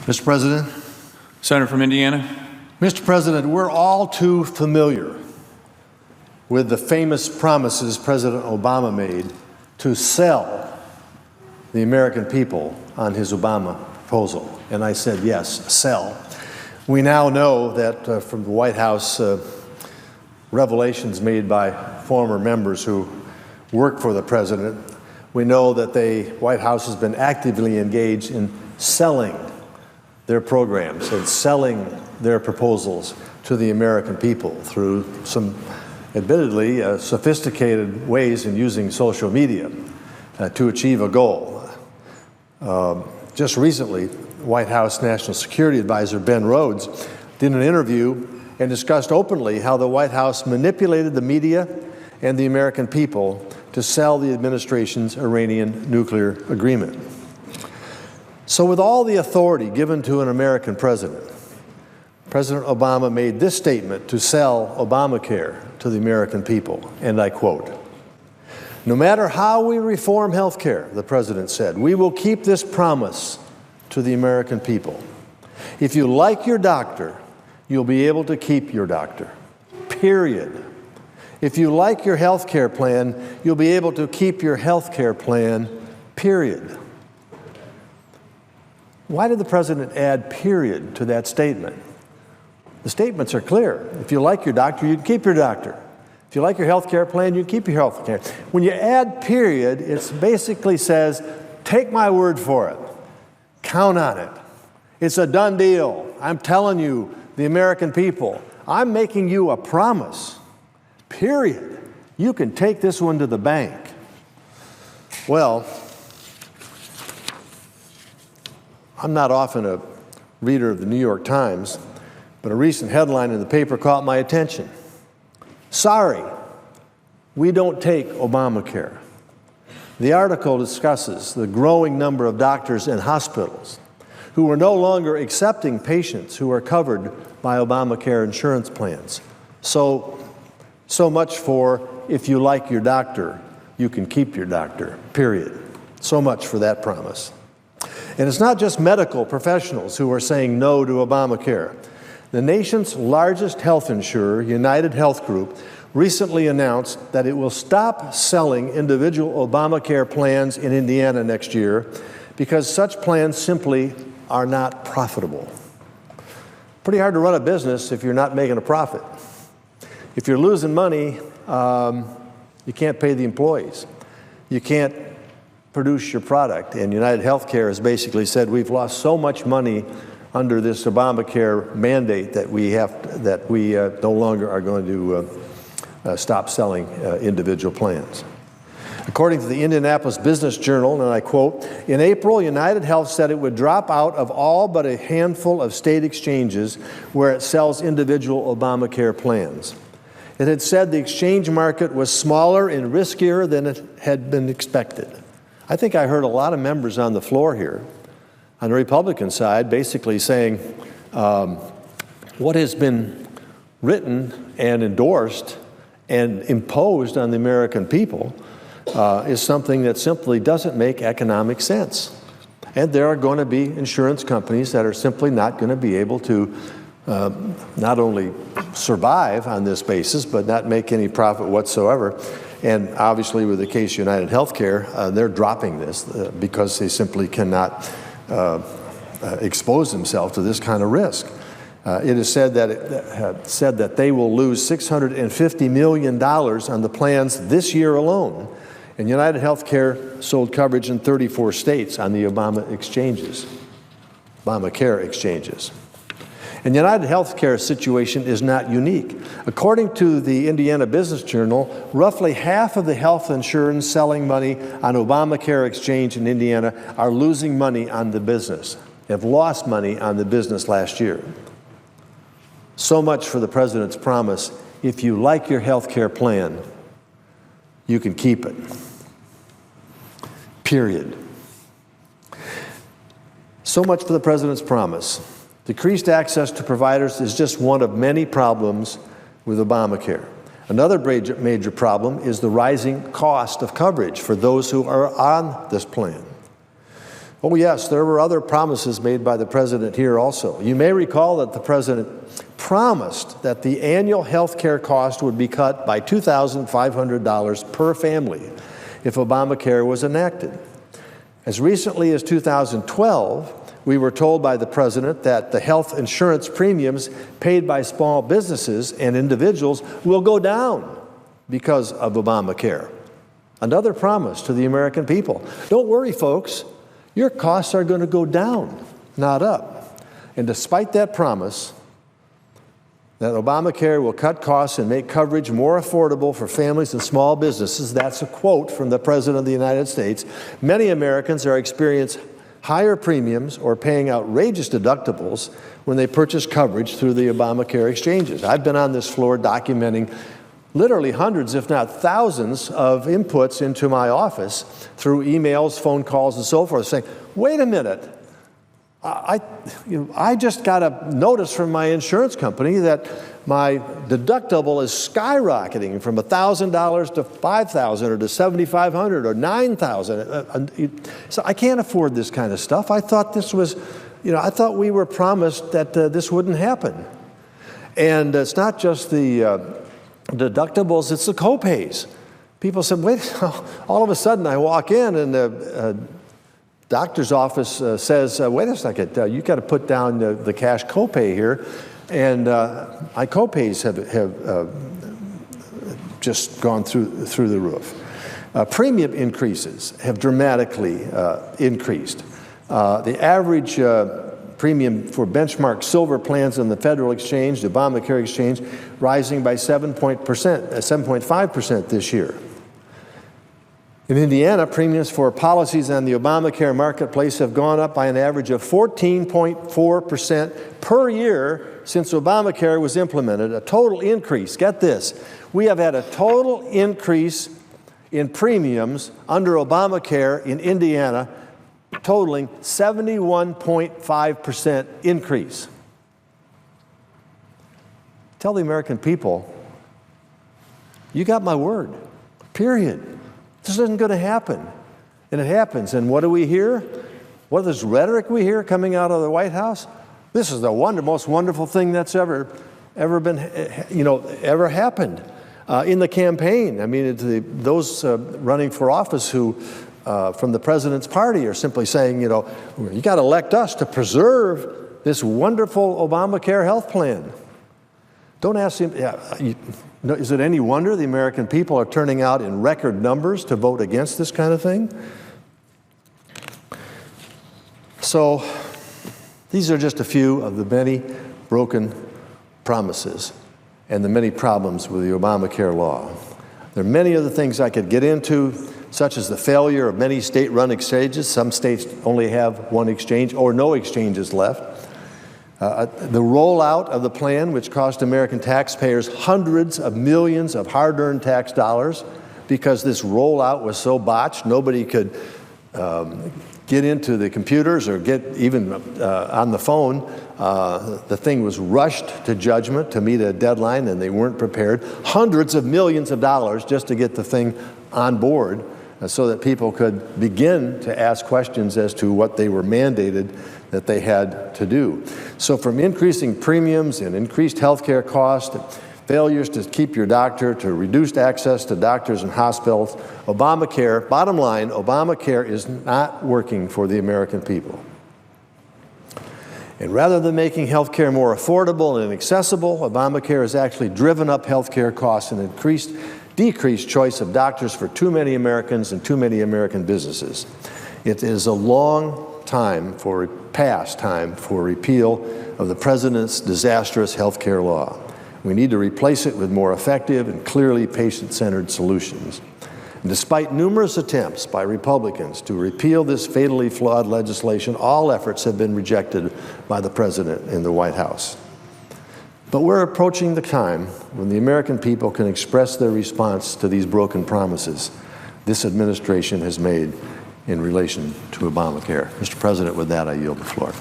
Mr. President. Senator from Indiana. Mr. President, we're all too familiar with the famous promises President Obama made to sell the American people on his Obama proposal. And I said, yes, sell. We now know that from the White House revelations made by former members who work for the president, we know that the White House has been actively engaged in selling their programs and selling their proposals to the American people through some admittedly sophisticated ways in using social media to achieve a goal. Just recently, White House National Security Advisor Ben Rhodes did an interview and discussed openly how the White House manipulated the media and the American people to sell the administration's Iranian nuclear agreement. So with all the authority given to an American president, President Obama made this statement to sell Obamacare to the American people, and I quote, "No matter how we reform health care," the president said, "we will keep this promise to the American people. If you like your doctor, you'll be able to keep your doctor, period. If you like your health care plan, you'll be able to keep your health care plan, period." Why did the president add period to that statement? The statements are clear. If you like your doctor, you can keep your doctor. If you like your health care plan, you can keep your health care. When you add period, it basically says, take my word for it. Count on it. It's a done deal. I'm telling you, the American people, I'm making you a promise. Period. You can take this one to the bank. Well, I'm not often a reader of the New York Times, but a recent headline in the paper caught my attention. Sorry, we don't take Obamacare. The article discusses the growing number of doctors and hospitals who are no longer accepting patients who are covered by Obamacare insurance plans. So much for if you like your doctor, you can keep your doctor, period. So much for that promise. And it's not just medical professionals who are saying no to Obamacare. The nation's largest health insurer, United Health Group, recently announced that it will stop selling individual Obamacare plans in Indiana next year because such plans simply are not profitable. Pretty hard to run a business if you're not making a profit. If you're losing money, you can't pay the employees. You can't produce your product. And United Healthcare has basically said we've lost so much money under this Obamacare mandate that we no longer are going to stop selling individual plans. According to the Indianapolis Business Journal, and I quote, "In April, United Health said it would drop out of all but a handful of state exchanges where it sells individual Obamacare plans. It had said the exchange market was smaller and riskier than it had been expected." I think I heard a lot of members on the floor here on the Republican side basically saying what has been written and endorsed and imposed on the American people is something that simply doesn't make economic sense. And there are going to be insurance companies that are simply not going to be able to not only survive on this basis, but not make any profit whatsoever. And obviously, with the case United Healthcare, they're dropping this because they simply cannot expose themselves to this kind of risk. It is said that they will lose $650 million on the plans this year alone. And United Healthcare sold coverage in 34 states on the Obamacare exchanges. And United Healthcare's situation is not unique. According to the Indiana Business Journal, roughly half of the health insurance selling money on Obamacare exchange in Indiana are losing money on the business, have lost money on the business last year. So much for the president's promise, if you like your health care plan, you can keep it. Period. So much for the president's promise. Decreased access to providers is just one of many problems with Obamacare. Another major problem is the rising cost of coverage for those who are on this plan. Oh yes, there were other promises made by the president here also. You may recall that the president promised that the annual health care cost would be cut by $2,500 per family if Obamacare was enacted. As recently as 2012, we were told by the president that the health insurance premiums paid by small businesses and individuals will go down because of Obamacare. Another promise to the American people. Don't worry, folks. Your costs are going to go down, not up. And despite that promise that Obamacare will cut costs and make coverage more affordable for families and small businesses, that's a quote from the President of the United States, many Americans are experiencing higher premiums or paying outrageous deductibles when they purchase coverage through the Obamacare exchanges. I've been on this floor documenting literally hundreds, if not thousands, of inputs into my office through emails, phone calls, and so forth, saying, wait a minute, I just got a notice from my insurance company that my deductible is skyrocketing from $1,000 to $5,000 or to $7,500 or $9,000. So I can't afford this kind of stuff. I thought this was, I thought we were promised that this wouldn't happen. And it's not just the deductibles, it's the copays. People said, wait, all of a sudden I walk in and the doctor's office says, wait a second, you got to put down the cash copay here. And my copays have just gone through the roof. Premium increases have dramatically increased. The average premium for benchmark silver plans in the federal exchange, the Obamacare exchange, rising by 7.5% this year. In Indiana, premiums for policies on the Obamacare marketplace have gone up by an average of 14.4% per year since Obamacare was implemented, a total increase. Get this, we have had a total increase in premiums under Obamacare in Indiana totaling 71.5% increase. Tell the American people, you got my word, period. This isn't going to happen. And it happens. And what do we hear? What is this rhetoric we hear coming out of the White House? This is the most wonderful thing that's ever happened. In the campaign, I mean, those running for office who from the president's party are simply saying, you got to elect us to preserve this wonderful Obamacare health plan. Don't ask him, is it any wonder the American people are turning out in record numbers to vote against this kind of thing? So these are just a few of the many broken promises and the many problems with the Obamacare law. There are many other things I could get into, such as the failure of many state-run exchanges. Some states only have one exchange or no exchanges left. The rollout of the plan, which cost American taxpayers hundreds of millions of hard-earned tax dollars because this rollout was so botched, nobody could get into the computers or get even on the phone. The thing was rushed to judgment to meet a deadline, and they weren't prepared. Hundreds of millions of dollars just to get the thing on board so that people could begin to ask questions as to what they were mandated that they had to do. So from increasing premiums and increased health care costs, failures to keep your doctor, to reduced access to doctors and hospitals, Obamacare, bottom line, Obamacare is not working for the American people. And rather than making health care more affordable and accessible, Obamacare has actually driven up health care costs and decreased choice of doctors for too many Americans and too many American businesses. It is a past time for repeal of the president's disastrous health care law. We need to replace it with more effective and clearly patient-centered solutions. And despite numerous attempts by Republicans to repeal this fatally flawed legislation, all efforts have been rejected by the president in the White House. But we're approaching the time when the American people can express their response to these broken promises this administration has made in relation to Obamacare. Mr. President, with that, I yield the floor.